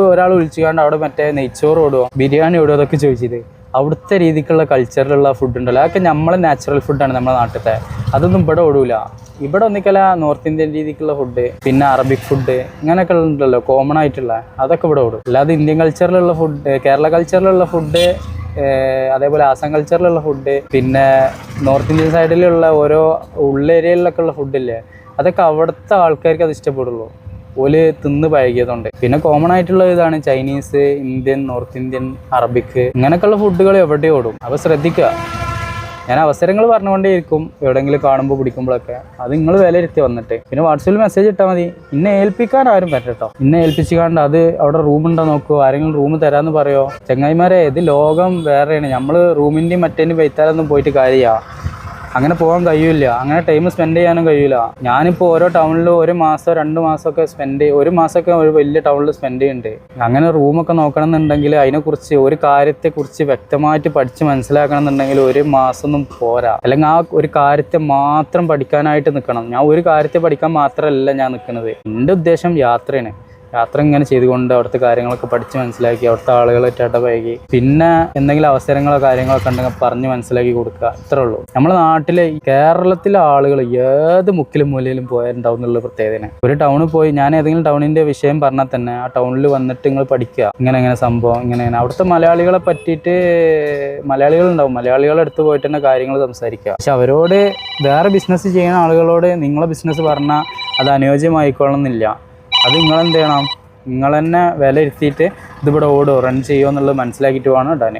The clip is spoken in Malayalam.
ഒരാൾ വിളിച്ചുകൊണ്ട് അവിടെ മറ്റേ നെയ്ച്ചോറ് ഓടുമോ ബിരിയാണി ഓടുമോ അതൊക്കെ ചോദിച്ചത്. അവിടുത്തെ രീതിക്കുള്ള കൾച്ചറിലുള്ള ഫുഡ് ഉണ്ടല്ലോ, അതൊക്കെ നമ്മളെ നാച്ചുറൽ ഫുഡാണ് നമ്മുടെ നാട്ടിലത്തെ. അതൊന്നും ഇവിടെ ഓടൂല. ഇവിടെ ഒന്നിക്കല നോർത്ത് ഇന്ത്യൻ രീതിക്കുള്ള ഫുഡ്, പിന്നെ അറബിക് ഫുഡ്, ഇങ്ങനെയൊക്കെ ഉണ്ടല്ലോ കോമൺ ആയിട്ടുള്ള, അതൊക്കെ ഇവിടെ ഓടും. അല്ലാതെ ഇന്ത്യൻ കൾച്ചറിലുള്ള ഫുഡ്, കേരള കൾച്ചറിലുള്ള ഫുഡ്, അതേപോലെ ആസാം കൾച്ചറിലുള്ള ഫുഡ്, പിന്നെ നോർത്ത് ഇന്ത്യൻ സൈഡിലുള്ള ഓരോ ഉള്ളേരിയയിലൊക്കെ ഉള്ള ഫുഡില്ലേ, അതൊക്കെ അവിടുത്തെ ആൾക്കാർക്ക് അത് ഇഷ്ടപ്പെടുള്ളൂ. ഓല് തിന്ന് പഴകിയതുകൊണ്ട്. പിന്നെ കോമൺ ആയിട്ടുള്ള ഇതാണ് Chinese, Indian, north Indian, Arabic, ഇങ്ങനെയൊക്കെയുള്ള ഫുഡുകൾ എവിടെ ഓടും. അപ്പോൾ ശ്രദ്ധിക്കുക. ഞാൻ അവസരങ്ങൾ പറഞ്ഞുകൊണ്ടേയിരിക്കും എവിടെയെങ്കിലും കാണുമ്പോൾ പിടിക്കുമ്പോഴൊക്കെ. അത് നിങ്ങൾ വിലയിരുത്തി വന്നിട്ട് പിന്നെ വാട്സപ്പിൽ മെസ്സേജ് ഇട്ടാൽ മതി. ഇന്നെ ഏൽപ്പിക്കാൻ ആരും പറ്റട്ടോ. ഇന്നെ ഏൽപ്പിച്ചുകൊണ്ട് അത് അവിടെ റൂമുണ്ടോ നോക്കുമോ, ആരെങ്കിലും റൂം തരാമെന്ന് പറയുമോ. ചെങ്ങായിമാരെ, ഇത് ലോകം വേറെയാണ്. നമ്മൾ റൂമിൻ്റെയും മറ്റേൻ്റെയും വൈത്താലൊന്നും പോയിട്ട് കാര്യമില്ല. അങ്ങനെ പോകാൻ കഴിയില്ല. അങ്ങനെ ടൈം സ്പെൻഡ് ചെയ്യാനും കഴിയില്ല. ഞാനിപ്പോൾ ഓരോ ടൗണിലും 1 മാസം 2 മാസമൊക്കെ ഒരു മാസമൊക്കെ ഒരു വലിയ ടൗണിൽ സ്പെൻഡ് ചെയ്യുന്നുണ്ട്. അങ്ങനെ റൂമൊക്കെ നോക്കണം എന്നുണ്ടെങ്കിൽ അതിനെക്കുറിച്ച് ഒരു കാര്യത്തെക്കുറിച്ച് വ്യക്തമായിട്ട് പഠിച്ച് മനസ്സിലാക്കണം എന്നുണ്ടെങ്കിൽ 1 മാസമൊന്നും പോരാ. അല്ലെങ്കിൽ ആ ഒരു കാര്യത്തെ മാത്രം പഠിക്കാനായിട്ട് നിൽക്കണം. ഞാൻ ഒരു കാര്യത്തെ പഠിക്കാൻ മാത്രമല്ല ഞാൻ നിൽക്കുന്നത്. എൻ്റെ ഉദ്ദേശം യാത്രയാണ്. യാത്ര ഇങ്ങനെ ചെയ്തുകൊണ്ട് അവിടുത്തെ കാര്യങ്ങളൊക്കെ പഠിച്ച് മനസ്സിലാക്കി അവിടുത്തെ ആളുകളായിട്ട് ഇടപഴകി പിന്നെ എന്തെങ്കിലും അവസരങ്ങളോ കാര്യങ്ങളൊക്കെ ഉണ്ടെങ്കിൽ പറഞ്ഞ് മനസ്സിലാക്കി കൊടുക്കുക. ഇത്രേ ഉള്ളൂ. നമ്മുടെ നാട്ടിലെ കേരളത്തിലെ ആളുകൾ ഏത് മുക്കിലും മൂലയിലും പോയിട്ടുണ്ടാവും എന്നുള്ള പ്രത്യേകതയാണ്. ഒരു ടൗണിൽ പോയി ഞാൻ ഏതെങ്കിലും ടൗണിൻ്റെ വിഷയം പറഞ്ഞാൽ തന്നെ ആ ടൗണിൽ വന്നിട്ട് നിങ്ങൾ പഠിക്കുക. ഇങ്ങനെ സംഭവം ഇങ്ങനെ അവിടുത്തെ മലയാളികളെ പറ്റിയിട്ട് മലയാളികളുണ്ടാവും. മലയാളികളെ അടുത്ത് പോയിട്ട് തന്നെ കാര്യങ്ങൾ സംസാരിക്കുക. പക്ഷെ അവരോട് വേറെ ബിസിനസ് ചെയ്യുന്ന ആളുകളോട് നിങ്ങളെ ബിസിനസ് പറഞ്ഞാൽ അത് അനുയോജ്യമായിക്കൊള്ളുന്നില്ല. അത് നിങ്ങളെന്ത് ചെയ്യണം, നിങ്ങൾ തന്നെ വില ഇരുത്തിയിട്ട് ഇതിവിടെ ഓടോ റൺ ചെയ്യുമോ എന്നുള്ളത് മനസ്സിലാക്കിയിട്ട് വേണം ഇടാൻ.